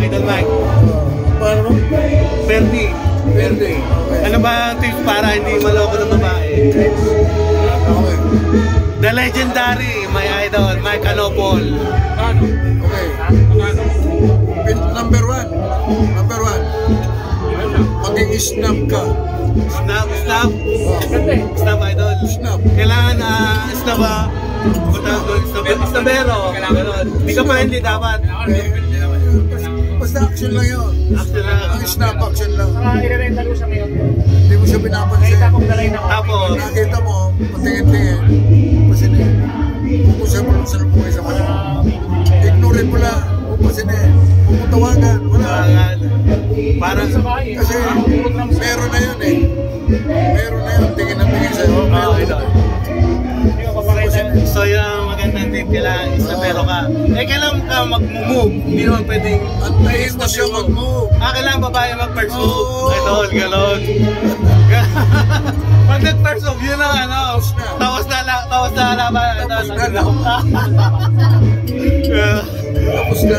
Idol Mike. Paano? Ferdy. Verde. Okay. Ano ba ang tips para hindi maloko ng babae? Okay. The legendary, my idol, Mike Anopol. Okay. Number one. Mag-i-snap ka. Snap. Snap, idol. Snap. Kailangan, snap ba? Snabero. Hindi ka pala hindi dapat. Basta action lang yun. Action lang. Ang snap action lang. I-renta ko siya ngayon. Hindi mo siya pinapansin. Nakita kong dalay na ako. Tapos, Nakita mo, patingin-tingin. Pasinin. Pupusan mo sa lupungay sa mali. Ignore mo lang. Pupusin puputawagan. Wala. parang Kasi meron na yun eh. Meron na yun. Tingin ang tingin sa'yo. So yung magandang tip, kailangan isnabero ka. Kailangan ka mag-move. Hindi naman pwedeng antayin mo siya mag-move. Kailangan babae mag-first move. Idol, galon. Pag nag-first move, yun ang ano. Tawas na laban. Tapos na.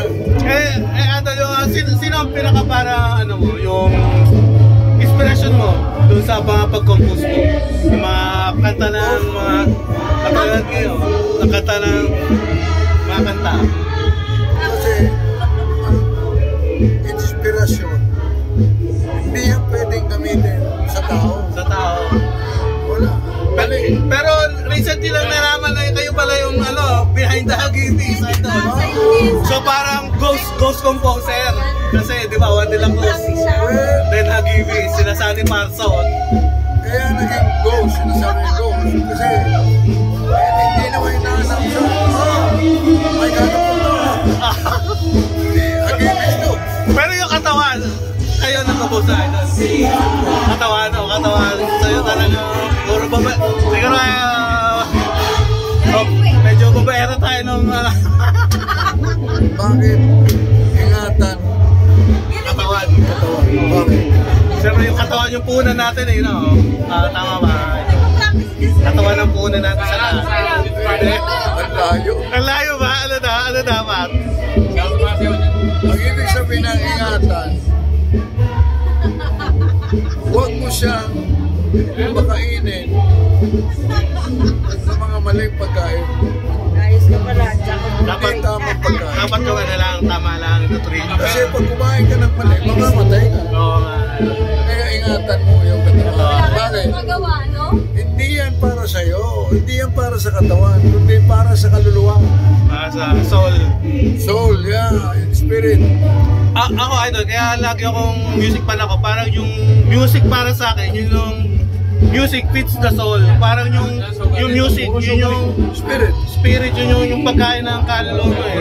Idol, sino ang pinaka para ano mo, yung inspiration mo doon sa mga pag-compose mo? Yung mga kanta ng mga katulad kayo, ang kanta ng mga kanta. Kasi inspirasyon hindi yan pwedeng gamitin sa tao. Sa tao. Wala. Pero recently lang nalaman na kayo pala yung ano, behind the Hagivis. So parang ghost composer. Kasi di ba, one nila ghost. Then Hagivis, sila Sunny Parson. Kaya naging ghost, sinasabi ghost. Kasi hindi naman inaanap siya. May gagawin na. Hagivis to. Pero yung katawan, kayo nag-compose na ito. Katawan. Sa'yo talaga, puro babae. Siguro medyo babaero tayo nung Bakit? Ingatan. katawan. Bakit? Siyempre yung katawan yung punan natin eh, no? Tama ba? Katawan ng punan natin sa lahat. Ang layo. Ang layo ba? Ano dapat? Ang ibig sabihin ng ingatan, huwag mo siyang makainin sa mga maling pagkain. Ayos ka pala. Dapat Tamang pagkain. dapat yung ano lang, tama lang, nutrition. Kasi pag kumain ka ng mali, mamamatay ka. Oo nga. Kaya ingatan mo yung katawan. Bakit? Magawa, no? Hindi yan para sa'yo. Hindi yan para sa katawan. Kundi para sa kaluluwa. Sa soul. Soul, yeah. Spirit. Ako idol, kaya lagi akong music fan ako. Parang yung music para sa akin, yun yung music fits the soul. Parang yung music, yun yung spirit, yun yung pagkain ng kaluluwa mo eh.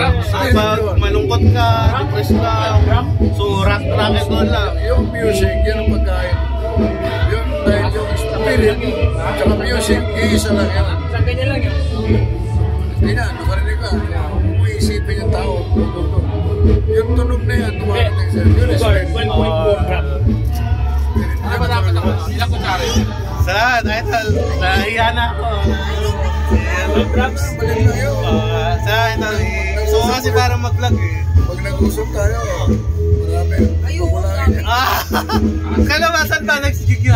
Pag malungkot ka, depressed ka, so rock and roll lang. Yung music, yan ang pagkain. Yun, dahil yung spirit, tsaka music, iisa lang yan. Sa ganyan lang yun. Hindi na, nakarinig ka. Kung iisipin yung tao, yung tunog na yan, tumarating sa'yo. Yun is spirit. 1.4 gram. Ano ba dapat ako? Ilang kutsara yun? Salamat, idol. Nahiya na ako. Grabs. Balik na yun. Sa idol, so kasi parang mag-vlog eh. Pag nag-usap tayo, marami. Pupulain yan. Kalabasan ba next gig nyo?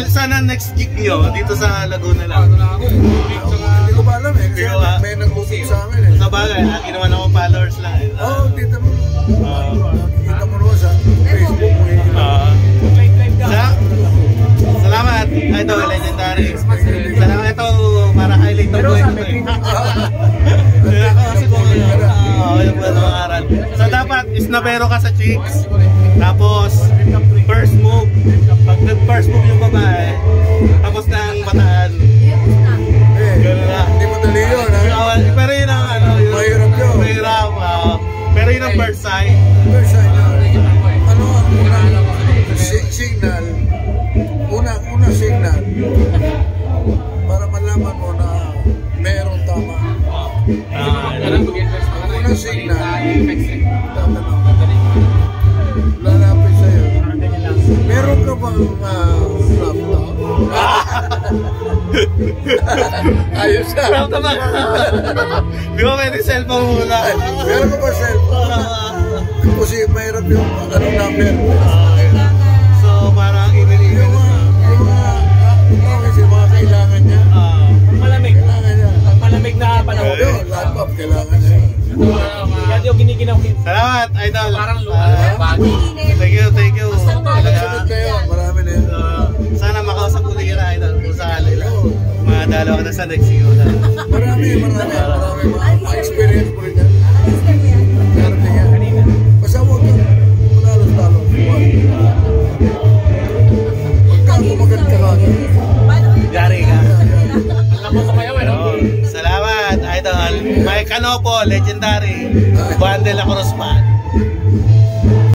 Saan ang next gig nyo? Dito sa Laguna lang. Hindi ko pa alam eh. Kasi may nag-usap sa amin eh. Sa bagay, lagi naman ako followers lang eh. Oo, tita mo. Nakikita mo naman sa Facebook mo eh. Salamat, idol, legendary. Salamat ito para highlight ng buhay ko eh. Ako kasi kung yung mga aral. So dapat isnabero ka sa chicks. Tapos first move. Pag nag-first move yung babae, tapos na ang bataan. Gano'n na. Hindi mo dali yun ha. Pero yun ang ano, Mahirap yun. Mahirap. Pero yun ang first sign. First sign na. Ano ang unang signal? Unang signal para malaman mo na merong tama. Unang signal, tatanong. Lalapit sa'yo. Meron ka bang laptop? Ayos na. Proud naman. Di ba pwede cellphone muna? Ay, meron ko ba cellphone? Kasi mahirap yung anong number. So parang email-email. Kasi mga kailangan niya. Malamig. Kailangan niya. Malamig na panahon. Yung laptop, kailangan niya. Kaya yung giniginaw. Salamat, idol. Parang bago. Thank you, thank you. Sunod kayo, marami na yun. Sana makausap ko din kita, idol. Kung sakali lang. Madalaw ka na sa next year. Marami. Mga experience mo rin yan. Meron din yan. Basta huwag kang manalos-talos. Pagka kumagat ka lang. Yari ka. Alam mo ko kayo eh. Oh, salamat, idol. Mike Canopo, legendary. Juan de la Cruz man.